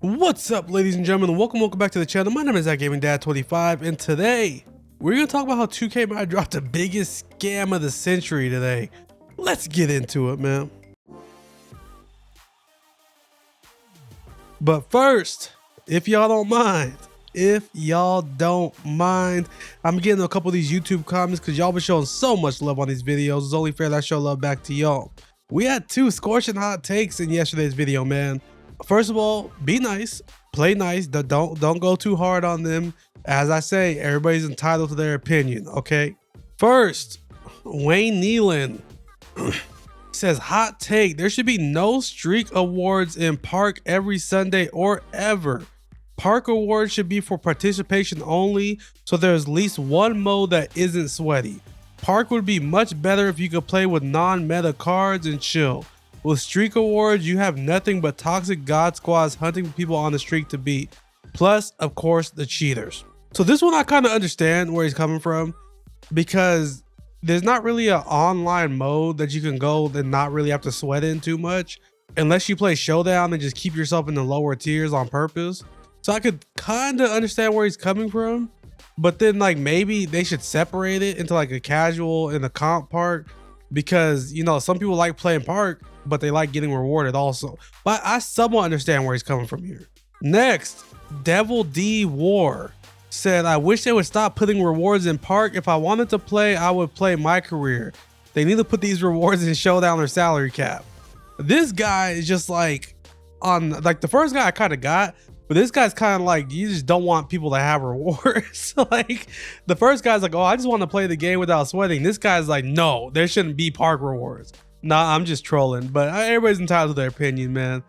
What's up, ladies and gentlemen? Welcome back to the channel. My name is ZachGamingDad25, and today we're gonna talk about how 2K might drop the biggest scam of the century today. Let's get into it, man. But first, if y'all don't mind, I'm getting a couple of these YouTube comments because y'all been showing so much love on these videos. It's only fair that I show love back to y'all. We had two scorching hot takes in yesterday's video, man. First of all, be nice, play nice, don't go too hard on them. As I say, everybody's entitled to their opinion, okay? First, Wayne Nealon says, hot take, there should be no streak awards in Park every Sunday or ever. Park awards should be for participation only, so there's at least one mode that isn't sweaty. Park would be much better if you could play with non-meta cards and chill. With streak awards, you have nothing but toxic god squads hunting people on the streak to beat. Plus, of course, the cheaters. So this one I kind of understand where he's coming from, because there's not really an online mode that you can go and not really have to sweat in too much, unless you play Showdown and just keep yourself in the lower tiers on purpose. So I could kind of understand where he's coming from, but then like maybe they should separate it into like a casual and a comp part, because you know some people like playing Park but they like getting rewarded also. But I somewhat understand where he's coming from here. Next, Devil D War said, I wish they would stop putting rewards in Park. If I wanted to play, I would play my career. They need to put these rewards in Showdown or salary cap. This guy is just like, on like the first guy I kind of got, but this guy's kind of like, you just don't want people to have rewards. So like the first guy's like, oh, I just want to play the game without sweating. This guy's like, no, there shouldn't be Park rewards. Nah, I'm just trolling, but everybody's entitled to their opinion, man.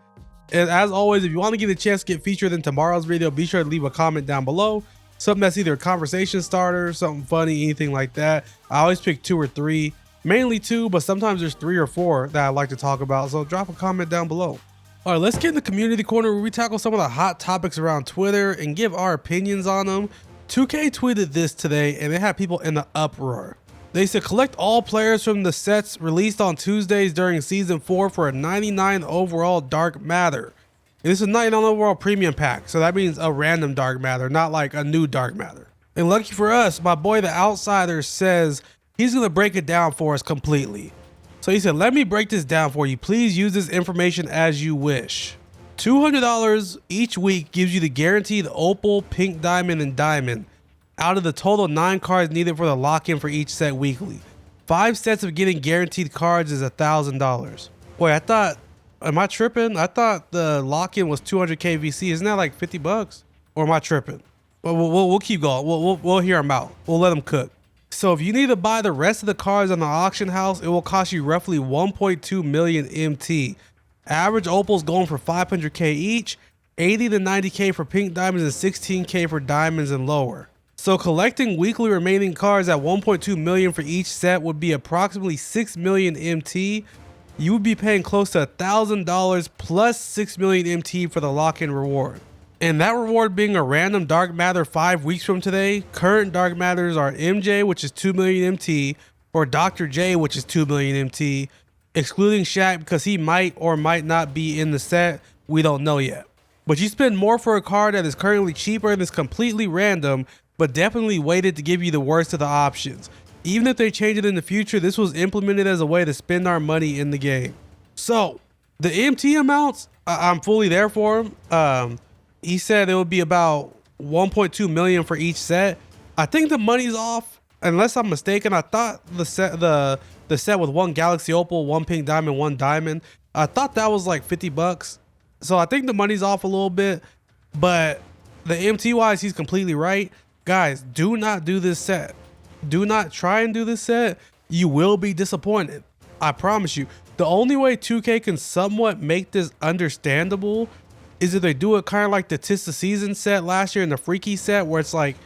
And as always, if you want to get a chance to get featured in tomorrow's video, be sure to leave a comment down below. Something that's either a conversation starter, something funny, anything like that. I always pick 2 or 3, mainly 2, but sometimes there's 3 or 4 that I like to talk about. So drop a comment down below. All right, let's get in the community corner where we tackle some of the hot topics around Twitter and give our opinions on them. 2K tweeted this today and it had people in the uproar. They said, collect all players from the sets released on Tuesdays during Season 4 for a 99 overall Dark Matter. And this is a 99 overall premium pack, so that means a random Dark Matter, not like a new Dark Matter. And lucky for us, my boy The Outsider says he's going to break it down for us completely. So he said, let me break this down for you. Please use this information as you wish. $200 each week gives you the guaranteed Opal, Pink Diamond, and Diamond out of the total 9 cards needed for the lock-in for each set weekly. 5 sets of getting guaranteed cards is $1,000. Boy, I thought, am I tripping? I thought the lock-in was 200k VC. Isn't that like 50 bucks? Or am I tripping? We'll keep going. We'll hear them out. We'll let them cook. So if you need to buy the rest of the cards on the auction house, it will cost you roughly 1.2 million MT. Average opals going for 500k each, 80 to 90k for pink diamonds, and 16k for diamonds and lower. So collecting weekly remaining cards at 1.2 million for each set would be approximately 6 million MT. You would be paying close to $1,000 plus 6 million MT for the lock-in reward. And that reward being a random Dark Matter 5 weeks from today. Current Dark Matters are MJ, which is 2 million MT, or Dr. J, which is 2 million MT, excluding Shaq because he might or might not be in the set. We don't know yet. But you spend more for a card that is currently cheaper and is completely random, but definitely weighted to give you the worst of the options. Even if they change it in the future, this was implemented as a way to spend our money in the game. So the MT amounts, I'm fully there for him. He said it would be about 1.2 million for each set. I think the money's off, unless I'm mistaken. I thought the set with 1 Galaxy Opal, 1 Pink Diamond, 1 Diamond, I thought that was like 50 bucks. So I think the money's off a little bit, but the MT wise, he's completely right. Guys, do not do this set. Do not try and do this set. You will be disappointed. I promise you. The only way 2K can somewhat make this understandable is if they do it kind of like the Tis the Season set last year and the Freaky set, where it's like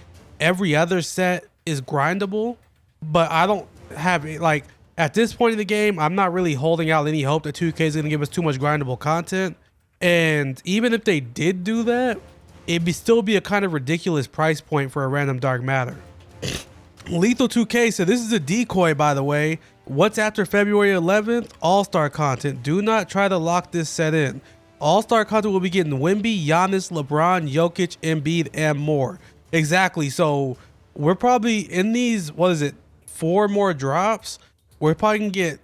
every other set is grindable. But I don't have it, like at this point in the game, I'm not really holding out any hope that 2K is going to give us too much grindable content. And even if they did do that, it'd still be a kind of ridiculous price point for a random Dark Matter. Lethal 2K said, this is a decoy, by the way. What's after February 11th? All-Star content. Do not try to lock this set in. All-Star content will be getting Wemby, Giannis, LeBron, Jokic, Embiid, and more. Exactly. So we're probably in these, what is it, 4 more drops? We're probably gonna get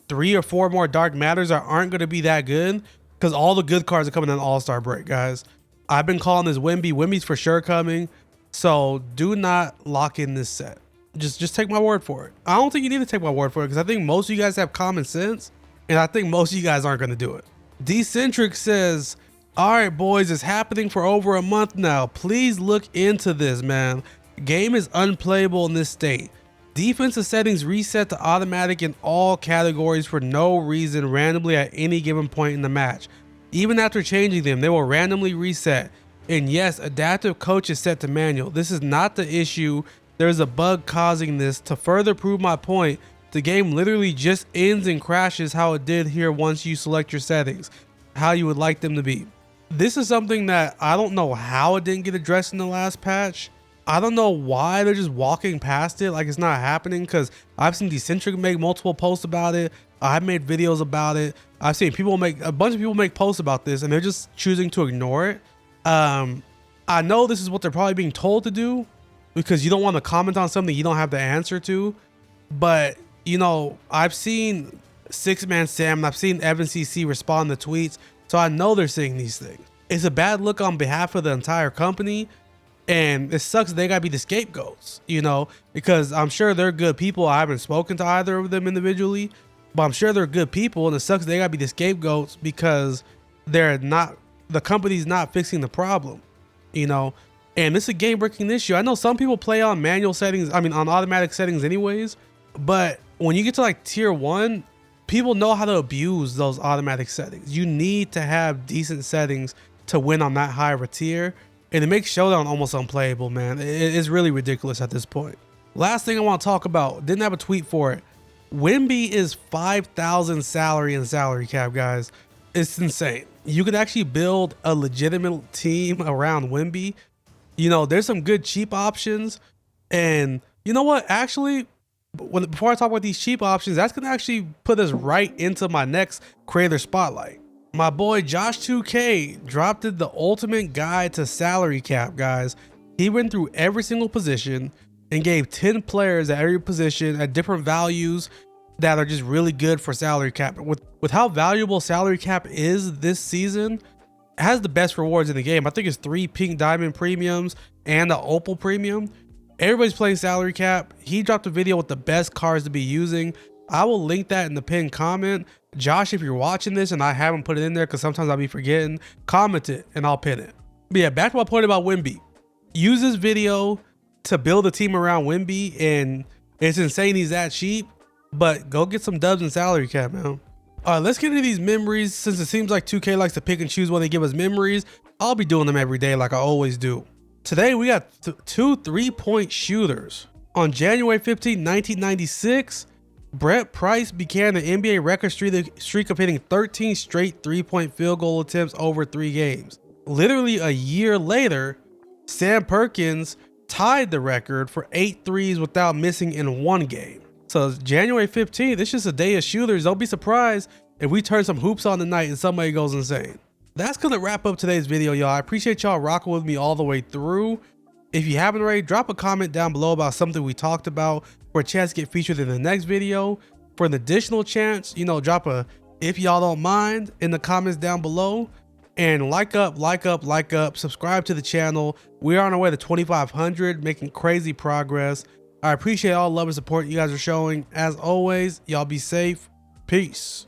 3 or 4 more Dark Matters that aren't gonna be that good because all the good cards are coming on All-Star Break, guys. I've been calling this Wemby. Wemby's for sure coming. So do not lock in this set. Just take my word for it. I don't think you need to take my word for it because I think most of you guys have common sense, and I think most of you guys aren't gonna do it. Decentric says, all right, boys, it's happening for over a month now. Please look into this, man. Game is unplayable in this state. Defensive settings reset to automatic in all categories for no reason randomly at any given point in the match. Even after changing them, they will randomly reset. And yes, adaptive coach is set to manual. This is not the issue. There's a bug causing this. To further prove my point, the game literally just ends and crashes how it did here once you select your settings, how you would like them to be. This is something that I don't know how it didn't get addressed in the last patch. I don't know why they're just walking past it like it's not happening, because I've seen Decentric make multiple posts about it. I've made videos about it. I've seen a bunch of people make posts about this, and they're just choosing to ignore it. I know this is what they're probably being told to do because you don't want to comment on something you don't have the answer to. But, you know, I've seen Six Man Sam and I've seen Evan CC respond to tweets, so I know they're saying these things. It's a bad look on behalf of the entire company, and it sucks they gotta be the scapegoats, you know, because I'm sure they're good people. I haven't spoken to either of them individually, but I'm sure they're good people, and it sucks they gotta be the scapegoats because the company's not fixing the problem, you know. And this is a game-breaking issue. I know some people play on manual settings, on automatic settings anyways, but when you get to like tier 1, people know how to abuse those automatic settings. You need to have decent settings to win on that high of a tier, and it makes Showdown almost unplayable, man. It's really ridiculous at this point. Last thing I want to talk about, didn't have a tweet for it. Wemby is 5,000 salary and salary cap, guys. It's insane. You could actually build a legitimate team around Wemby. You know, there's some good cheap options, and you know what? Actually, before I talk about these cheap options, that's gonna actually put us right into my next creator spotlight. My boy Josh 2K dropped the ultimate guide to salary cap, guys. He went through every single position and gave 10 players at every position at different values that are just really good for salary cap. With how valuable salary cap is this season, it has the best rewards in the game. I think it's 3 pink diamond premiums and an opal premium. Everybody's playing salary cap. He dropped a video with the best cards to be using. I will link that in the pinned comment. Josh, if you're watching this and I haven't put it in there because sometimes I'll be forgetting, comment it and I'll pin it. But yeah, back to my point about Wemby. Use this video to build a team around Wemby, and it's insane he's that cheap, but go get some dubs in salary cap, man. All right, let's get into these memories. Since it seems like 2K likes to pick and choose when they give us memories, I'll be doing them every day like I always do. Today, we got 2 3-point shooters. On January 15, 1996, Brett Price began the NBA record streak of hitting 13 straight 3-point field goal attempts over 3 games. Literally a year later, Sam Perkins tied the record for 8 threes without missing in 1 game. So January 15th, it's just a day of shooters. Don't be surprised if we turn some hoops on tonight and somebody goes insane. That's gonna wrap up today's video, y'all. I appreciate y'all rocking with me all the way through. If you haven't already, drop a comment down below about something we talked about for a chance to get featured in the next video. For an additional chance, you know, drop a "if y'all don't mind" in the comments down below. And like up, subscribe to the channel. We are on our way to 2,500, making crazy progress. I appreciate all the love and support you guys are showing. As always, y'all be safe. Peace.